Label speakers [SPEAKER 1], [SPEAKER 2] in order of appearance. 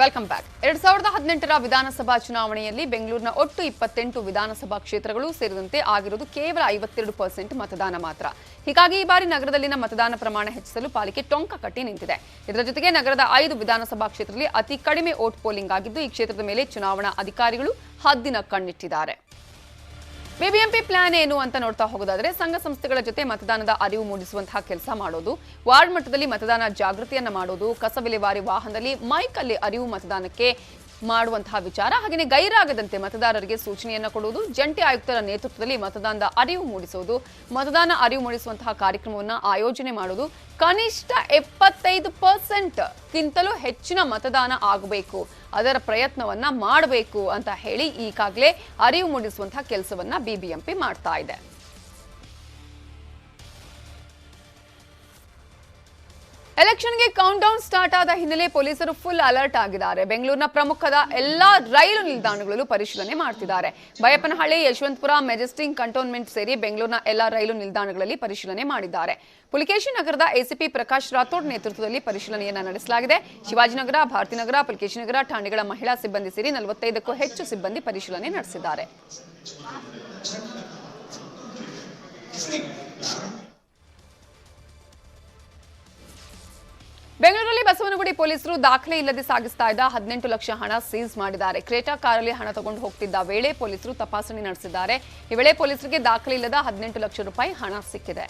[SPEAKER 1] Welcome back 2018ರ ವಿಧಾನಸಭಾ ಚುನಾವಣೆಯಲ್ಲಿ ಬೆಂಗಳೂರಿನ ಒಟ್ಟು 28 ವಿಧಾನಸಭಾ ಕ್ಷೇತ್ರಗಳು ಸೇರಿದಂತೆ ಆಗಿರುವುದು ಕೇವಲ 52% ಮತದಾನ ಮಾತ್ರ. ಹೀಗಾಗಿ ಈ ಬಾರಿ ನಗರದಲ್ಲಿನ ಮತದಾನ ಪ್ರಮಾಣ ಹೆಚ್ಚಿಸಲು ಪಾಲಿಕೆ ಟೊಂಕ ಕಟ್ಟಿ ನಿಂತಿದೆ. ಇದರ ಜೊತೆಗೆ ನಗರದ 5 ವಿಧಾನಸಭಾ ಕ್ಷೇತ್ರದಲ್ಲಿ ಅತಿ ಕಡಿಮೆ ವೋಟ್ ಪೋಲಿಂಗ್ ಆಗಿದ್ದು ಈ ಕ್ಷೇತ್ರದ ಮೇಲೆ ಚುನಾವಣಾ ಅಧಿಕಾರಿಗಳು ಹದ್ದಿನ ಕಣ್ಣಿಟ್ಟಿದ್ದಾರೆ. ಬಿಬಿಎಂಪಿ ಪ್ಲಾನ್ ಏನು ಅಂತ ನೋಡ್ತಾ ಹೋಗೋದಾದ್ರೆ ಸಂಘ ಸಂಸ್ಥೆಗಳ ಜೊತೆ ಮತದಾನದ ಅರಿವು ಮೂಡಿಸುವಂತಹ ಕೆಲಸ ಮಾಡೋದು, ವಾರ್ಡ್ ಮಟ್ಟದಲ್ಲಿ ಮತದಾನ ಜಾಗೃತಿಯನ್ನ ಮಾಡೋದು, ಕಸ ವಿಲೇವಾರಿ ವಾಹನದಲ್ಲಿ ಮೈಕ್ ಅಲ್ಲಿ ಅರಿವು ಮತದಾನಕ್ಕೆ ಮಾಡುವಂತಹ ವಿಚಾರ, ಹಾಗೆಯೇ ಗೈರಾಗದಂತೆ ಮತದಾರರಿಗೆ ಸೂಚನೆಯನ್ನ ಕೊಡುವುದು, ಜಂಟಿ ಆಯುಕ್ತರ ನೇತೃತ್ವದಲ್ಲಿ ಮತದಾನದ ಅರಿವು ಮೂಡಿಸುವುದು, ಮತದಾನ ಅರಿವು ಮೂಡಿಸುವಂತಹ ಕಾರ್ಯಕ್ರಮವನ್ನು ಆಯೋಜನೆ ಮಾಡುವುದು, ಕನಿಷ್ಠ 75% ಗಿಂತಲೂ ಹೆಚ್ಚಿನ ಮತದಾನ ಆಗಬೇಕು, ಅದರ ಪ್ರಯತ್ನವನ್ನ ಮಾಡಬೇಕು ಅಂತ ಹೇಳಿ ಈಗಾಗಲೇ ಅರಿವು ಮೂಡಿಸುವಂತಹ ಕೆಲಸವನ್ನ ಬಿಬಿಎಂಪಿ ಮಾಡ್ತಾ ಇದೆ. ಎಲೆಕ್ಷನ್ಗೆ ಕೌಂಟ್ ಡೌನ್ ಸ್ಟಾರ್ಟ್ ಆದ ಹಿನ್ನೆಲೆ ಪೊಲೀಸರು ಫುಲ್ ಅಲರ್ಟ್ ಆಗಿದ್ದಾರೆ. ಬೆಂಗಳೂರಿನ ಪ್ರಮುಖದ ಎಲ್ಲಾ ರೈಲು ನಿಲ್ದಾಣಗಳಲ್ಲೂ ಪರಿಶೀಲನೆ ಮಾಡ್ತಿದ್ದಾರೆ. ಬೈಯಪ್ಪನಹಳ್ಳಿ, ಯಶವಂತಪುರ, ಮೆಜೆಸ್ಟಿಕ್, ಕಂಟೋನ್ಮೆಂಟ್ ಸೇರಿ ಬೆಂಗಳೂರಿನ ಎಲ್ಲಾ ರೈಲು ನಿಲ್ದಾಣಗಳಲ್ಲಿ ಪರಿಶೀಲನೆ ಮಾಡಿದ್ದಾರೆ. ಪುಲಿಕೇಶಿ ನಗರದ ಎಸಿಪಿ ಪ್ರಕಾಶ್ ರಾಥೋಡ್ ನೇತೃತ್ವದಲ್ಲಿ ಪರಿಶೀಲನೆಯನ್ನ ನಡೆಸಲಾಗಿದೆ. ಶಿವಾಜಿನಗರ, ಭಾರತೀನಗರ, ಪುಲಿಕೇಶಿ ನಗರ ಠಾಣೆಗಳ ಮಹಿಳಾ ಸಿಬ್ಬಂದಿ ಸೇರಿ 45ಕ್ಕೂ ಹೆಚ್ಚು ಸಿಬ್ಬಂದಿ ಪರಿಶೀಲನೆ ನಡೆಸಿದ್ದಾರೆ. ಬೆಂಗಳೂರಲ್ಲಿ ಬಸವನಗುಡಿ ಪೊಲೀಸರು ದಾಖಲೆ ಇಲ್ಲದೆ ಸಾಗಿಸ್ತಾ ಇದ್ದ 18 ಲಕ್ಷ ಹಣ ಸೀಸ್ ಮಾಡಿದ್ದಾರೆ. ಕ್ರೇಟಾ ಕಾರಲ್ಲಿ ಹಣ ತಗೊಂಡು ಹೋಗ್ತಿದ್ದ ವೇಳೆ ಪೊಲೀಸರು ತಪಾಸಣೆ ನಡೆಸಿದ್ದಾರೆ. ಈ ವೇಳೆ ಪೊಲೀಸರಿಗೆ ದಾಖಲೆ ಇಲ್ಲದ 18 ಲಕ್ಷ ರೂಪಾಯಿ ಹಣ ಸಿಕ್ಕಿದೆ.